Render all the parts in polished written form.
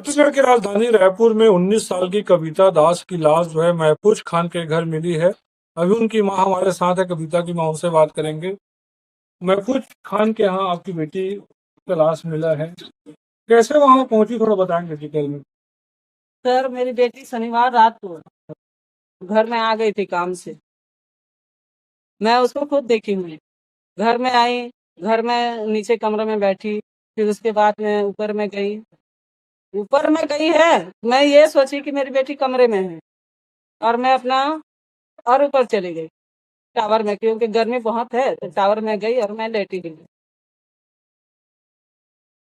छत्तीसगढ़ की राजधानी रायपुर में 19 साल की कविता दास की लाश जो है महफूज खान के घर मिली है। अभी उनकी मां हमारे साथ है, कविता की मां, उनसे बात करेंगे। महफूज खान के यहाँ आपकी बेटी का लाश मिला है, कैसे वहां पहुंची, थोड़ा बताएंगे डिटेल में। सर, मेरी बेटी शनिवार रात को घर में आ गई थी काम से। मैं उसको खुद देखी हूँ। घर में आई, घर में नीचे कमरे में बैठी, फिर उसके बाद में ऊपर में गई। ऊपर में गई है, मैं ये सोची कि मेरी बेटी कमरे में है, और मैं अपना और ऊपर चली गई टावर में, क्योंकि गर्मी बहुत है तो टावर में गई और मैं लेटी गई।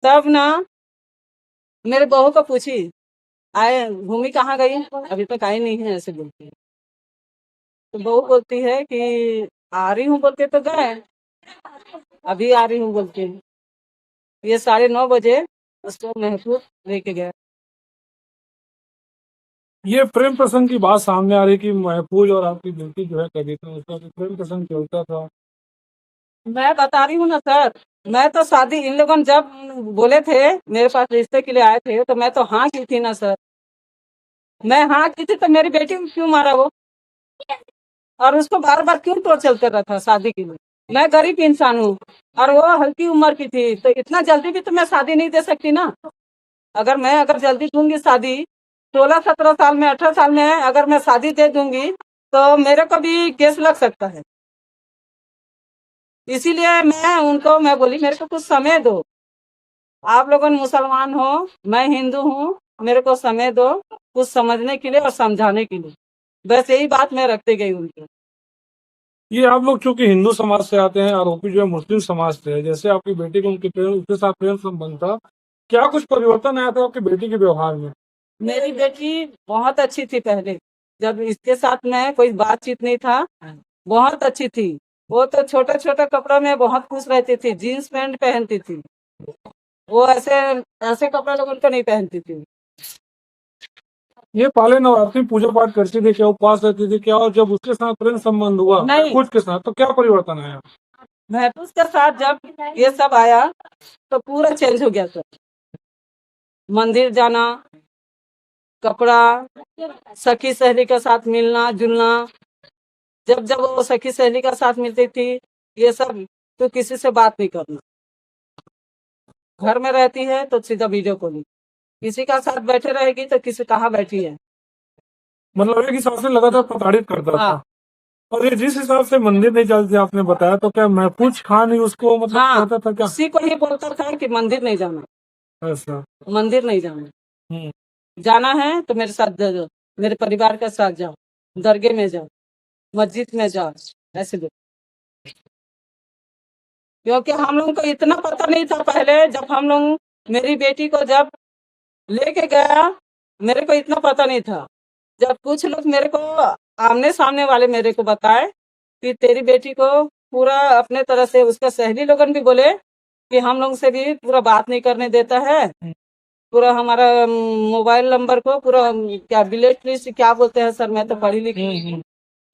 तब ना मेरे बहू को पूछी, आए भूमि कहाँ गई, अभी तक आई नहीं है, ऐसे बोलती है। तो बहू बोलती है कि आ रही हूँ बोल के तो गए, अभी आ रही हूँ बोल के। ये 9:30 बजे उसको महफूज लेके गया। ये प्रेम प्रसंग की बात सामने आ रही कि महफूज और आपकी बेटी जो है कविता, उसका जो प्रेम प्रसंग चलता था। मैं बता रही हूँ ना सर, मैं तो शादी इन लोगों जब बोले थे मेरे पास रिश्ते के लिए आए थे तो मैं तो हाँ की थी ना सर। मैं हाँ की थी तो मेरी बेटी को क्यों मारा वो, और उसको बार बार क्यों टोर चलते रहा शादी के लिए। मैं गरीब इंसान हूँ और वो हल्की उम्र की थी, तो इतना जल्दी भी तो मैं शादी नहीं दे सकती ना। अगर जल्दी दूंगी शादी, 16-17 साल में, 18 साल में अगर मैं शादी दे दूंगी तो मेरे को भी केस लग सकता है। इसीलिए मैं बोली मेरे को कुछ समय दो। आप लोगों मुसलमान हो, मैं हिंदू हूँ, मेरे को समय दो कुछ समझने के लिए और समझाने के लिए। बस यही बात मैं रखते गई उनके। ये आप लोग चूंकि हिंदू समाज से आते हैं, आरोपी जो है मुस्लिम समाज से है, जैसे आपकी बेटी को उसके साथ प्रेम संबंध था, क्या कुछ परिवर्तन आया था आपकी बेटी के व्यवहार में? मेरी बेटी बहुत अच्छी थी पहले, जब इसके साथ में कोई बातचीत नहीं था, बहुत अच्छी थी। वो तो छोटा छोटा कपड़ा में बहुत खुश रहती थी, जीन्स पैंट पहनती थी। वो ऐसे ऐसे कपड़ा लोग उनको नहीं पहनती थी। ये पाले नवरात्रि पूजा पाठ करती थी क्या, उपवास रहती थी क्या, और जब उसके साथ प्रेम संबंध हुआ नहीं। कुछ के साथ, तो क्या परिवर्तन आया? महफूज के साथ जब ये सब आया तो पूरा चेंज हो गया सर। मंदिर जाना, कपड़ा, सखी सहेली के साथ मिलना जुलना। जब जब वो सखी सहेली के साथ मिलती थी, ये सब, तो किसी से बात नहीं करना। घर में रहती है तो सीधा वीडियो कॉलिंग, किसी का साथ बैठे रहेगी तो किसी कहाँ बैठी है। मतलब एक हिसाब से लगातार प्रताड़ित करता हाँ। था। और ये जिस हिसाब से मंदिर नहीं चलती आपने बताया, तो क्या महफूज खान ही उसको मतलब हाँ, कहता था क्या? उसी को ही बोलता था कि मंदिर नहीं जाना, ऐसा। मंदिर नहीं जाना। हम्म। जाना है तो मेरे साथ जाओ, मेरे परिवार के साथ जाओ, दरगाह में जाओ, मस्जिद में जाओ, ऐसे बोल। क्योंकि हम लोगों को इतना पता नहीं था पहले, जब हम लोग मेरी बेटी को जब लेके गया, मेरे को इतना पता नहीं था। जब कुछ लोग मेरे को आमने सामने वाले मेरे को बताए कि तेरी बेटी को पूरा अपने तरह से, उसका सहेली लोगन भी बोले कि हम लोग से भी पूरा बात नहीं करने देता है, पूरा हमारा मोबाइल नंबर को पूरा क्या ब्लैक लिस्ट क्या बोलते हैं सर, मैं तो पढ़ी लिखी,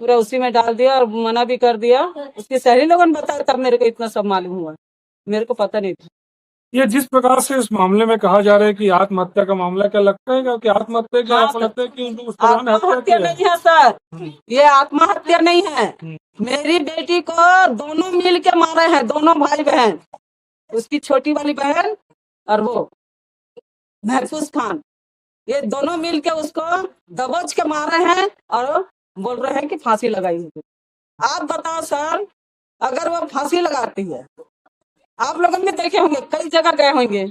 पूरा उसी में डाल दिया और मना भी कर दिया। उसकी सहेली लोगन बताया, तब मेरे को इतना सब मालूम हुआ, मेरे को पता नहीं था। ये जिस प्रकार से इस मामले में कहा जा रहा है कि आत्महत्या का मामला, क्या लगता है क्या कि आत्महत्या क्या, आपको लगता है कि उस परिवार ने हत्या की आत्महत्या है? नहीं है सर, ये आत्महत्या नहीं है। मेरी बेटी को दोनों मिल के मारे हैं, दोनों भाई बहन, उसकी छोटी वाली बहन और वो महफूज खान, ये दोनों मिल के उसको दबोच के मारे हैं और बोल रहे हैं कि फांसी लगाई है। आप बताओ सर, अगर वो फांसी लगाती है, आप लोगों ने देखे होंगे, कई जगह गए होंगे,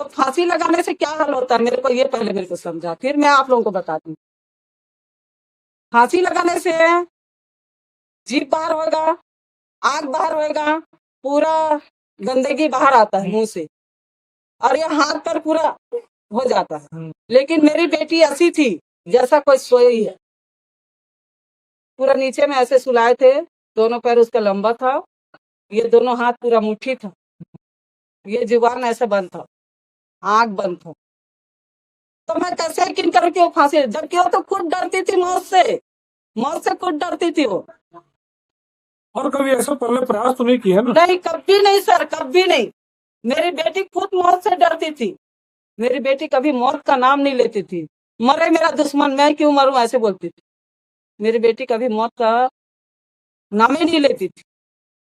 तो फांसी लगाने से क्या हाल होता है, मेरे को ये पहले मेरे को समझा, फिर मैं आप लोगों को बताती हूँ। फांसी लगाने से जीभ बाहर होगा, आंख बाहर होएगा, पूरा गंदगी बाहर आता है मुंह से, और ये हाथ पर पूरा हो जाता है। लेकिन मेरी बेटी ऐसी थी जैसा कोई सोई है, पूरा नीचे में ऐसे सुलाए थे, दोनों पैर उसका लंबा था, ये दोनों हाथ पूरा मुट्ठी था, ये जुबान ऐसे बंद था, आंख बंद था। तो मैं कैसे यकीन करूं कि वो फांसी, जबकि वो तो खुद डरती थी मौत से खुद डरती थी वो। और कभी ऐसा पहले प्रयास तो नहीं किया ना? नहीं, कभी नहीं सर, कभी नहीं। मेरी बेटी खुद मौत से डरती थी। मेरी बेटी कभी मौत का नाम नहीं लेती थी। मरे मेरा दुश्मन, मैं क्यों मरूं, ऐसे बोलती थी। मेरी बेटी कभी मौत का नाम ही नहीं लेती थी।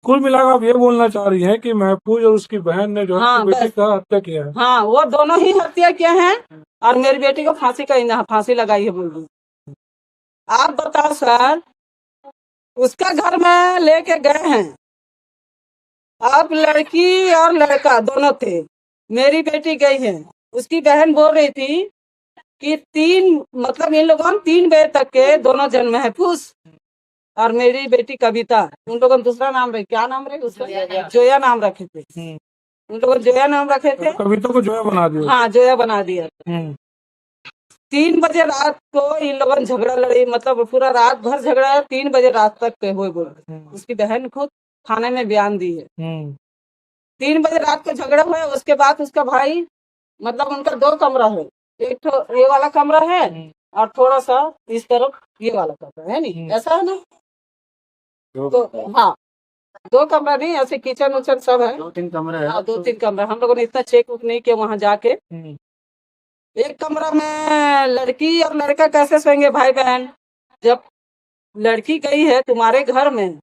कुल मिलाकर आप ये बोलना चाह रही हैं कि महफूज और उसकी बहन ने जो है हाँ, अपनी बेटी बस। का हत्या किया है। हाँ, वो दोनों ही हत्या किए हैं और मेरी बेटी को फांसी लगाई है बोल रही। आप बताओ सर, उसका घर में लेके गए हैं, आप लड़की और लड़का दोनों थे, मेरी बेटी गई है। उसकी बहन बोल रही थी कि मतलब इन लोगों ने 3 बजे तक के दोनों जन महफूज और मेरी बेटी कविता, उन लोगों ने दूसरा नाम रखे, क्या नाम रखे उसका, जोया नाम रखे थे। उन लोगों ने जोया नाम रखे थे। कविता को जोया बना दिया। हाँ, जोया बना दिया। 3 बजे रात को इन लोगों ने झगड़ा लड़ी, मतलब पूरा रात भर झगड़ा, 3 बजे रात तक के हुए बोल। उसकी बहन खुद थाने में बयान दी है। 3 बजे रात को झगड़ा हुआ। उसके बाद उसका भाई, मतलब उनका 2 कमरा है, एक तो ये वाला कमरा है और थोड़ा सा इस तरफ ये वाला कमरा है, नहीं ऐसा है ना। तो हाँ, 2 कमरा नहीं, ऐसे किचन उचन सब है, 2-3 कमरे हैं। हाँ, 2-3 कमरा। हम लोगों ने इतना चेक उक नहीं किया वहां जाके। एक कमरा में लड़की और लड़का कैसे सोएंगे भाई बहन। जब लड़की गई है तुम्हारे घर में,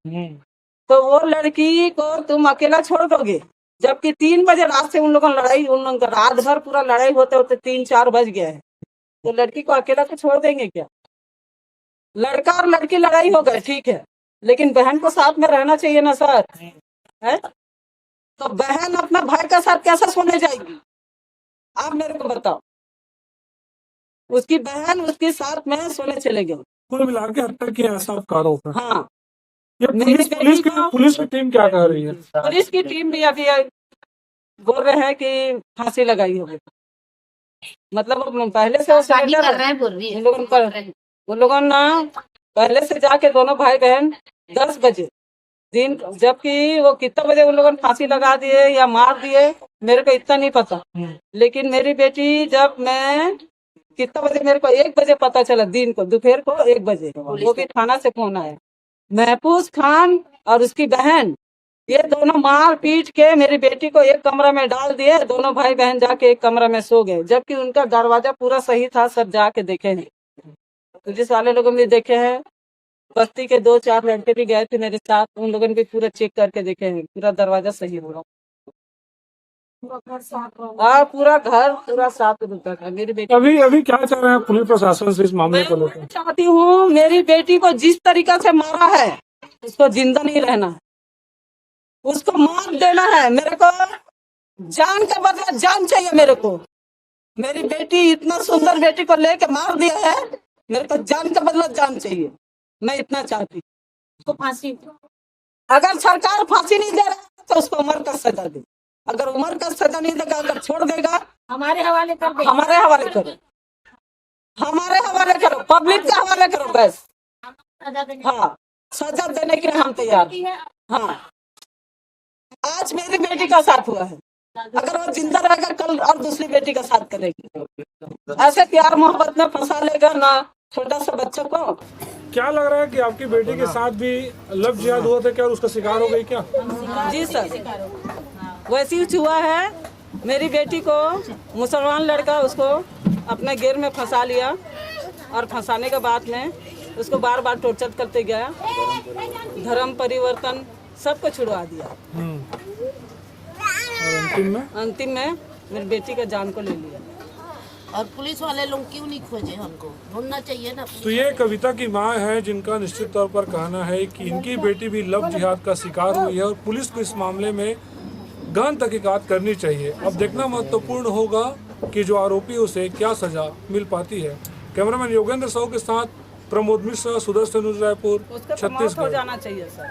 तो वो लड़की को तुम अकेला छोड़ दोगे, जबकि 3 बजे रात से उन लोगों ने लड़ाई, उन लोगों का रात भर पूरा लड़ाई होते होते 3-4 बज गया है, तो लड़की को अकेला तो छोड़ देंगे क्या। लड़का और लड़की लड़ाई हो गए, ठीक है, लेकिन बहन को साथ में रहना चाहिए ना सर, है। तो बहन अपना भाई का साथ कैसे सोने जाएगी, आप मेरे को बताओ। उसकी बहन उसके साथ में सोने चले गए। कुल मिला के हत्या की ऐसा आरोप है। हाँ, ये मेरी बेटी पुलिस की टीम क्या कह रही है? पुलिस की टीम भी अभी बोल रहे हैं कि फांसी लगाई होगी, मतलब पहले से वो शादी surrender कर रहे हैं बोल रही है। उन लोगों ना पहले से जाके दोनों भाई बहन 10 बजे दिन, जबकि वो कितना बजे उन लोगों ने फांसी लगा दिए या मार दिए मेरे को इतना नहीं पता। लेकिन मेरी बेटी, जब मैं कितना बजे, मेरे को 1 बजे पता चला, दिन को दोपहर को 1 बजे, वो भी थाना से फोन आया। महफूज खान और उसकी बहन, ये दोनों मार पीट के मेरी बेटी को एक कमरा में डाल दिए। दोनों भाई बहन जाके एक कमरा में सो गए, जबकि उनका दरवाजा पूरा सही था। सब जाके देखे हैं, पुलिस वाले लोगों ने देखे हैं, बस्ती के 2-4 लड़के भी गए थे मेरे साथ, उन लोगों ने भी पूरा चेक करके देखे हैं, पूरा दरवाजा सही हो रहा, पूरा घर पूरा साफ है। मेरी बेटी अभी क्या चाह रहे हैं पुलिस प्रशासन से इस मामले को लेकर? मैं चाहती हूँ, मेरी बेटी को जिस तरीका से मारा है उसको जिंदा नहीं रहना है, उसको मार देना है। मेरे को जान का बदला जान चाहिए। मेरे को मेरी बेटी, इतना सुंदर बेटी को लेके मार दिया है, मेरे को जान का बदला जान चाहिए। मैं इतना चाहती हूँ उसको फांसी, अगर सरकार फांसी नहीं दे रहा तो उसको उम्र का सजा दे। अगर उम्र का सजा नहीं देगा, अगर छोड़ देगा, हमारे हवाले कर दे। हमारे हवाले करो, हमारे हवाले करो, पब्लिक के हवाले करो बस। हाँ, सजा देने के लिए हम तैयार हैं। हाँ, आज मेरी बेटी का साथ हुआ है, अगर वो जिंदा रहेगा कल और दूसरी बेटी का साथ करेगी। ऐसे प्यार मोहब्बत में फंसा लेगा ना छोटा सा बच्चों को। क्या लग रहा है कि आपकी बेटी के साथ भी लव जिहाद हुआ था क्या, और उसका शिकार हो गई क्या? जी सर, वैसे ही हुआ है। मेरी बेटी को मुसलमान लड़का उसको अपने घेर में फंसा लिया और फंसाने के बाद में उसको बार बार टॉर्चर करते गया, धर्म परिवर्तन सबको छुड़वा दिया। और अंतिम में मेरी बेटी का जान को ले लिया। और पुलिस वाले लोग क्यों नहीं खोजे, हमको ढूंढना चाहिए ना। तो ये कविता की मां है, जिनका निश्चित तौर पर कहना है कि इनकी बेटी भी लव जिहाद का शिकार हुई है और पुलिस को इस मामले में गहन तहकीकात करनी चाहिए। अब देखना महत्वपूर्ण होगा कि जो आरोपी उसे क्या सजा मिल पाती है। कैमरामैन योगेंद्र साहू के साथ प्रमोद मिश्रा, सुदर्शन न्यूज़, रायपुर, उसका तो मौत हो छत्तीसगढ़। जाना चाहिए सर।